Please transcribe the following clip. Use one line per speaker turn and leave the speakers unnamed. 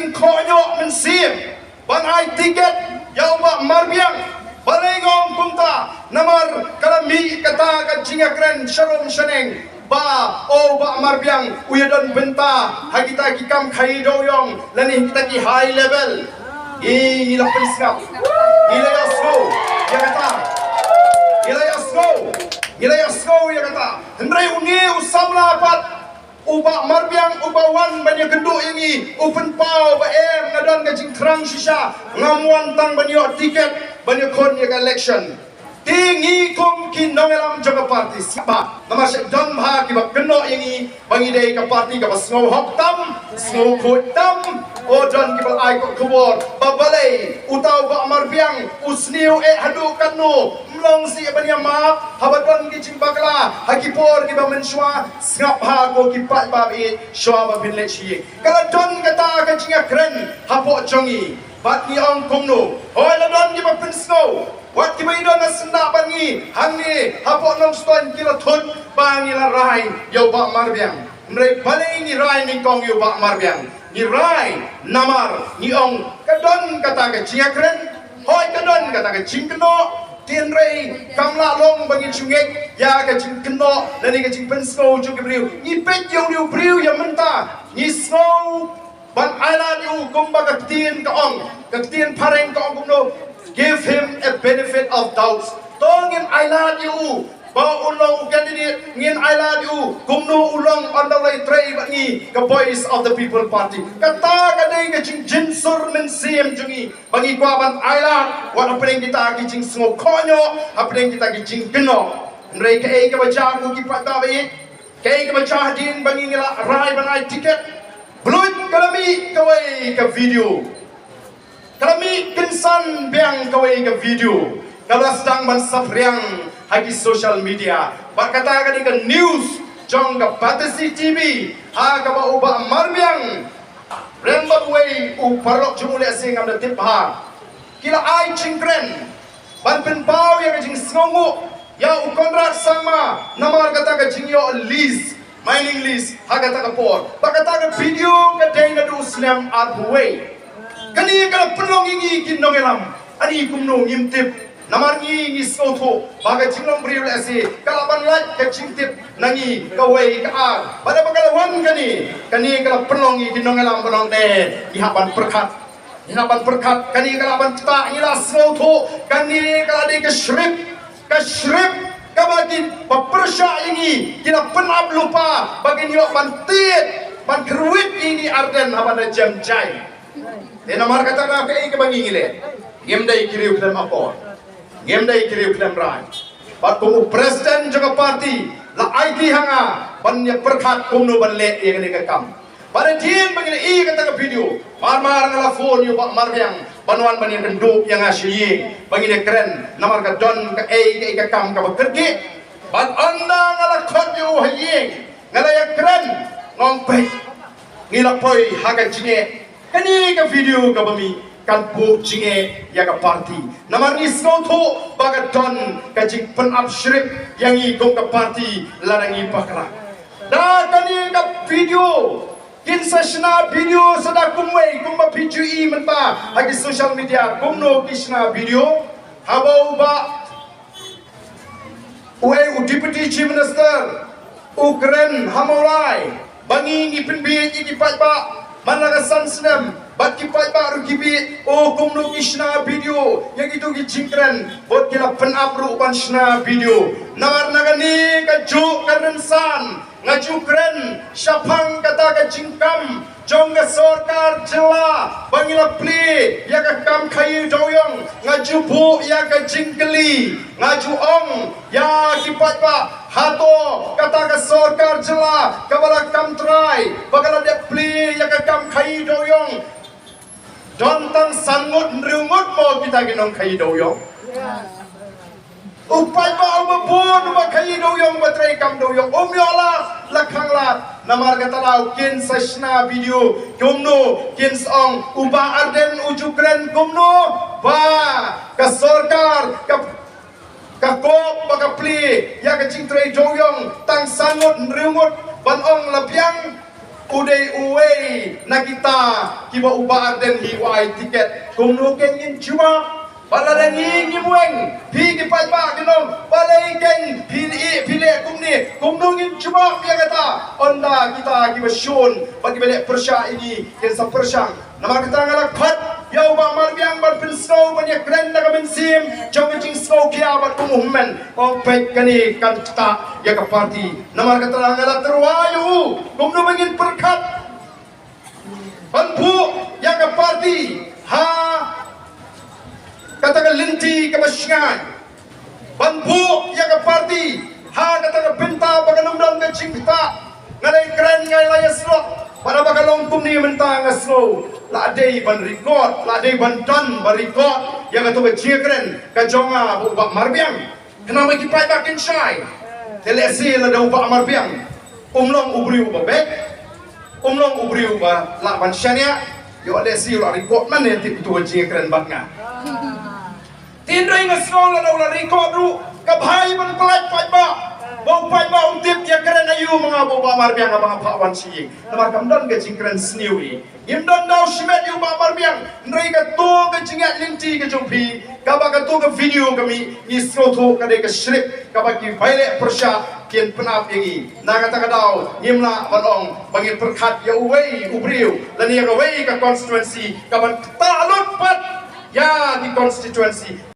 jing konyo mensim ban ai tiket ya ba marbiang balengong kumta namar kalami kata ka jinga kren sharom shaneng ba o ba marbiang uyadon benta hagita kikam khai doyong lani kita ki high level ila pensap ila yasko ya kata ila yasko ya kata hendrai ungi usamla pat uba marbiang ubawan banyak genduk ini open pau ba ngadon gajing kerang shisha ngamuan tang banyak tiket banyak kon ya election tingi kum kinongelam jaga parti siapa nama syek don ha ki ba keno ini bangi dei ka parti ka basngau hoktam sngau khotam o don ki ba ai ko khobor ba balai utau ba marbiang usniu hadu kanu long si bania ma habadon ki cimbakla hakipor ki ba menshwa ngap ha ko ki pat ba bi shwa ba bin le chi kala don kata ka jinga kren hapo chongi bat ni ong kumno hoi la don ki ba pensno wat ki ba idon na senda bangi hangi hapo nong ston ki la thun bangi la rai yo ba marbiang mrei balai ni rai ni kong yo ba marbiang ni rai namar ni ong kadon kata ka jinga kren hoi kadon kata ka jingkno Tien rei kamla long bagi chungek ya ka jing keno lani ka jing pensko ju briu ni pet yo riu briu ya menta ni snow ban island you kumba ka tien ka tien pareng ka ong kumno give him a benefit of doubt tongin island you ba ulong candidate ngin island you kumno ulong andalai trei bangi ka voice of the people party kata ka dei ka jing jinsur men sim jungi bagi kwa ban island wat apeng kita ki jing sngo konyo apeng kita ki jing keno nrei ka ei ka baca ku ki pata bai ka ei ka baca din bangi ngila rai banai tiket blut kalami kawai ka video kalami kinsan biang kawai ka video kalau sedang ban safriang hagi social media berkata ka news jong ka Batasi TV ha ka ba uba marbiang rembat way u parok jumule sing am da tipha kila ai chingkren ban pen pau ya jing sngongu ya u konrad sama namar kata ka jingyo list mining list ha kata ka por berkata ka video ka dei na du slam at way kani ka penong ingi kinongelam ani kumno ngimtip namar ni soto baga jinglong briul ase kalaban lat ka jingtip nangi kawai ka pada pagalawan kani kala penongi dinongelam penong de ihaban perkat kani kalaban ta ila soto kani kala de ka shrip kabagi papersha ini kila penab lupa bagi ni ban tiet ban kruit ini arden habana jam jai de namar kata ka ke bangi ngile gemdai kiriu klem apor Gemdai kiri film rai. Bat kumu presiden juga parti la IT hanga banyak perkat kumu banle yang ni kekam. Pada jin begini kata ke video. Mar ngala phone yu bak marbiang banuan bani kenduk yang asyi begini keren namar ka don ka ke kekam ka bekerja. Bat anda ngala khot yu haying ngala ya keren ngompe ngila poi haga jinge kani ka video ka bami kan bu jinge ya ka parti namar ni snotho baga don ka jing pen up shrip yang i gong ka parti larangi pakra da kani ka video kin sashna video sada kumwei kumba pijui menta agi social media kumno kishna video habau ba uai u deputy chief minister ukren hamorai bangi ngi penbi ngi pa malaga sansnem bat kipai baru kibi o kumno kishna video yang itu gijingkren bot kila penabru panshna video nar nagani ka ju karensan ngaju kren syapang kata ka jingkam jong ka sarkar jela bangila pli ya ka kam khai doyong ngaju bu ya ka jingkeli ngaju ong ya kipai ba hato kata ka sarkar jela kabala kam try bagala de pli ya ka kam khai doyong Jontang sangut nrungut mo kita ginong kai doyong. Upay ba umabon ba kai doyong batray kam doyong. Umyola lakhangla namar katalaw kin sashna video kumno kin song uba arden ujukren kumno ba ka sarkar ka kop ba ka pli ya ka chingtray doyong tang sangut nrungut banong labyang Uday uway na kita kiba uba den hiwai tiket kumno kengin cuma baladani ngimweng pigi paipa ginom balai geng pile kumno ngin cuma dia kata onda kita kiba shun bagi balik persya ini kensa persang nama kita ngalak phat ya uba marbiang bar pin snow banyak keren na kamen sim jong jing snow kia bat kumuhmen o pek kani kan ta ya ka party nama kita ngalak terwayu kumno bangin perkat banpu ya ka party ha katakan linti ke masyan banpu ya ka party ha katakan pinta baganum dan ke cingta ngalai keren ngai laya slot pada bagalong tumni mentang slow la dei ban record la dei ban dan ban record yang atau keren ka jonga bak marbiang kenapa kipai bakin syai telesi la dau bak marbiang umlong ubriu babek umlong ubriu ba la ban syania yo lesi la record man nanti tu keren baknya tindai ngasol la dau la record ru ka bhai ban pelaj pai ba bau pai ba untip ya keren ayu mga boba marbiang mga pawan si namar kamdon ke jingkren sniwi imdon daw shimet yu ba marbiang nrei ka to ke jingat linti ke jumpi kaba ka to ke video kami ni sroto ka de ke shrip kaba ki baile persya kien penap yangi na kata ka daw nimla balong bangin perkhat ya uwei ubriu lan ya uwei ka constituency kaban talut pat ya di constituency